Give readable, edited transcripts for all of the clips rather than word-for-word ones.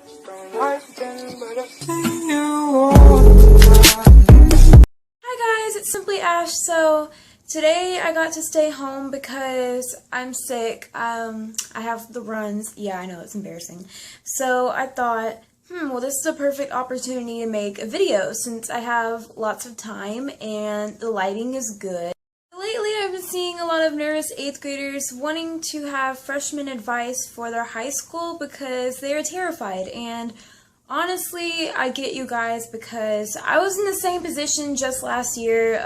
Hi guys, it's SimplyAsh. So today I got to stay home because I'm sick. I have the runs. Yeah, I know, it's embarrassing. So I thought, well, this is a perfect opportunity to make a video since I have lots of time and the lighting is good. Lately, I've been seeing a lot of nervous 8th graders wanting to have freshman advice for their high school because they are terrified. And honestly, I get you guys because I was in the same position just last year.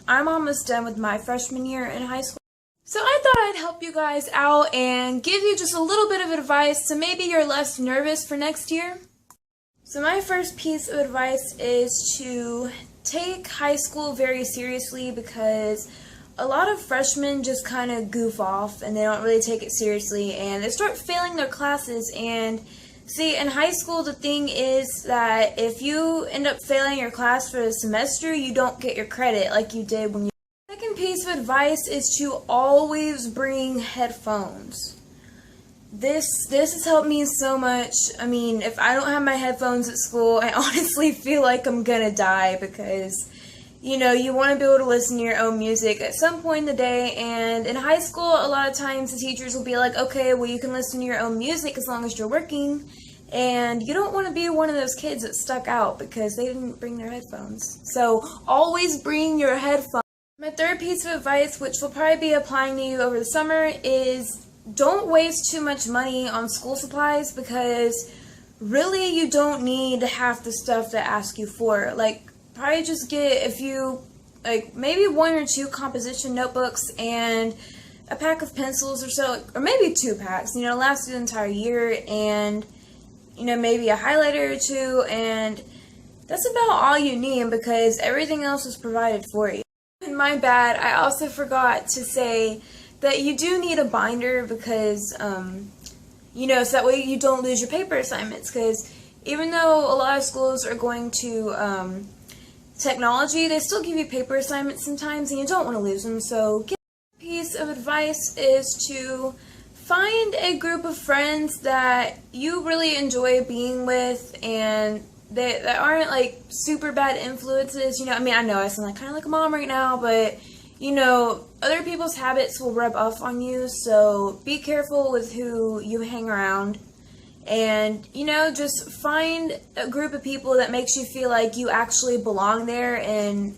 I'm almost done with my freshman year in high school. So I thought I'd help you guys out and give you just a little bit of advice so maybe you're less nervous for next year. So my first piece of advice is to take high school very seriously because a lot of freshmen just kind of goof off and they don't really take it seriously and they start failing their classes. And see, in high school the thing is that if you end up failing your class for the semester, you don't get your credit like you did when you... Second piece of advice is to always bring headphones. This has helped me so much. I mean, if I don't have my headphones at school, I honestly feel like I'm gonna die because, you know, you want to be able to listen to your own music at some point in the day. And in high school, a lot of times the teachers will be like, okay, well, you can listen to your own music as long as you're working. And you don't want to be one of those kids that stuck out because they didn't bring their headphones. So always bring your headphones. My third piece of advice, which will probably be applying to you over the summer, is don't waste too much money on school supplies because really you don't need half the stuff they ask you for. Like, probably just get a few, like maybe 1 or 2 composition notebooks and a pack of pencils or so, or maybe 2 packs, you know, last the entire year, and, you know, maybe a highlighter or 2, and that's about all you need because everything else is provided for you. And my bad, I also forgot to say that you do need a binder because, you know, so that way you don't lose your paper assignments, because even though a lot of schools are going to technology, they still give you paper assignments sometimes and you don't want to lose them. So a piece of advice is to find a group of friends that you really enjoy being with and that aren't like super bad influences. You know, I mean, I know I sound like kind of like a mom right now, but you know, other people's habits will rub off on you, so be careful with who you hang around. And, you know, just find a group of people that makes you feel like you actually belong there and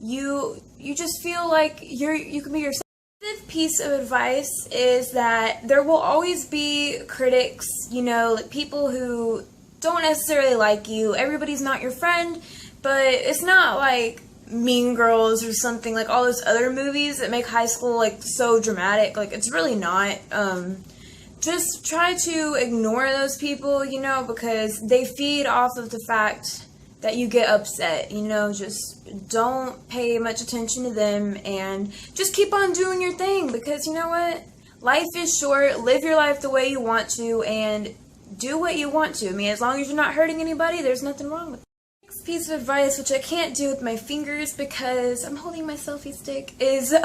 you just feel like you can be yourself. The fifth piece of advice is that there will always be critics, you know, like people who don't necessarily like you. Everybody's not your friend, but it's not like Mean Girls or something, like all those other movies that make high school like so dramatic. Like, it's really not. Just try to ignore those people, you know, because they feed off of the fact that you get upset, you know. Just don't pay much attention to them and just keep on doing your thing because, you know what, life is short. Live your life the way you want to and do what you want to. I mean, as long as you're not hurting anybody, there's nothing wrong with it. Next piece of advice, which I can't do with my fingers because I'm holding my selfie stick, is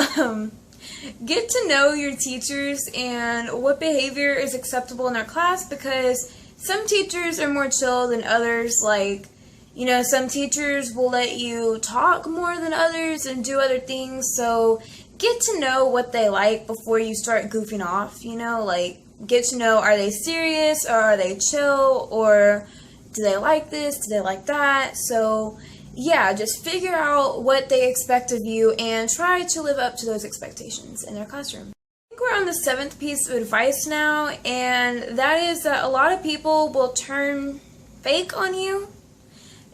get to know your teachers and what behavior is acceptable in their class, because some teachers are more chill than others. Like, you know, some teachers will let you talk more than others and do other things, so get to know what they like before you start goofing off, you know. Like, get to know, are they serious or are they chill, or do they like this, do they like that? So yeah, just figure out what they expect of you and try to live up to those expectations in their classroom. I think we're on the 7th piece of advice now, and that is that a lot of people will turn fake on you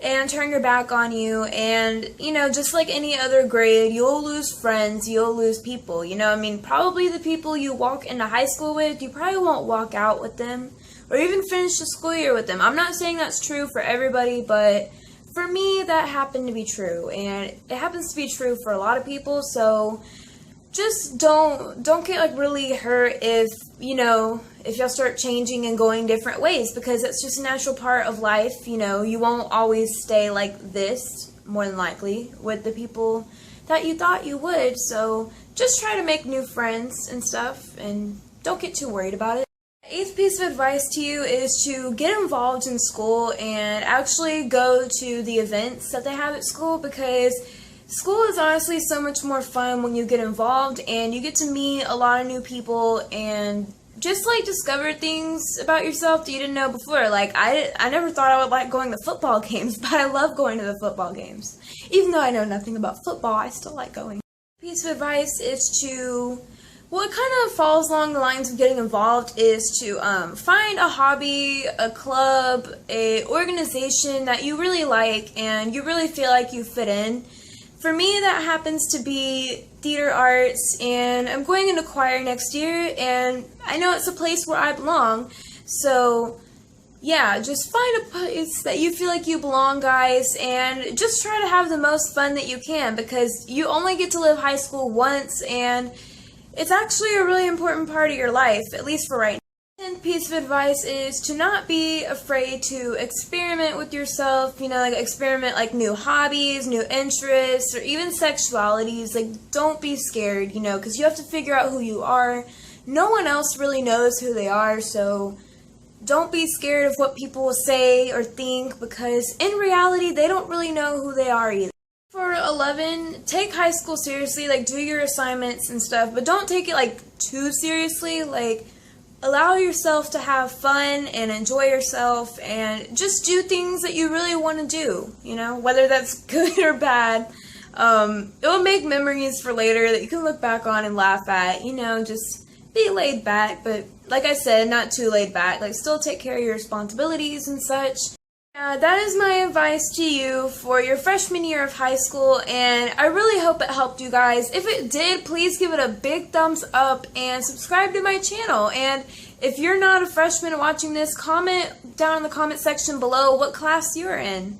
and turn your back on you, and, you know, just like any other grade, you'll lose friends, you'll lose people, you know. I mean, probably the people you walk into high school with, you probably won't walk out with them or even finish the school year with them. I'm not saying that's true for everybody, but for me, that happened to be true, and it happens to be true for a lot of people. So just don't get like really hurt if, you know, if y'all start changing and going different ways, because it's just a natural part of life. You know, you won't always stay like this, more than likely, with the people that you thought you would. So just try to make new friends and stuff, and don't get too worried about it. Eighth piece of advice to you is to get involved in school and actually go to the events that they have at school, because school is honestly so much more fun when you get involved and you get to meet a lot of new people and just like discover things about yourself that you didn't know before. Like I never thought I would like going to football games, but I love going to the football games. Even though I know nothing about football, I still like going. Piece of advice is to, well, it kind of falls along the lines of getting involved, is to find a hobby, a club, a organization that you really like and you really feel like you fit in. For me, that happens to be theater arts, and I'm going into choir next year, and I know it's a place where I belong. So yeah, just find a place that you feel like you belong, guys, and just try to have the most fun that you can, because you only get to live high school once, and it's actually a really important part of your life, at least for right now. And piece of advice is to not be afraid to experiment with yourself, you know, like experiment like new hobbies, new interests, or even sexualities. Like, don't be scared, you know, because you have to figure out who you are. No one else really knows who they are, so don't be scared of what people will say or think, because in reality, they don't really know who they are either. For 11, take high school seriously, like do your assignments and stuff, but don't take it like too seriously. Like, allow yourself to have fun and enjoy yourself and just do things that you really want to do, you know, whether that's good or bad. It will make memories for later that you can look back on and laugh at, you know, just be laid back, but like I said, not too laid back, like still take care of your responsibilities and such. That is my advice to you for your freshman year of high school, and I really hope it helped you guys. If it did, please give it a big thumbs up and subscribe to my channel. And if you're not a freshman watching this, comment down in the comment section below what class you're in.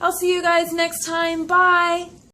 I'll see you guys next time. Bye!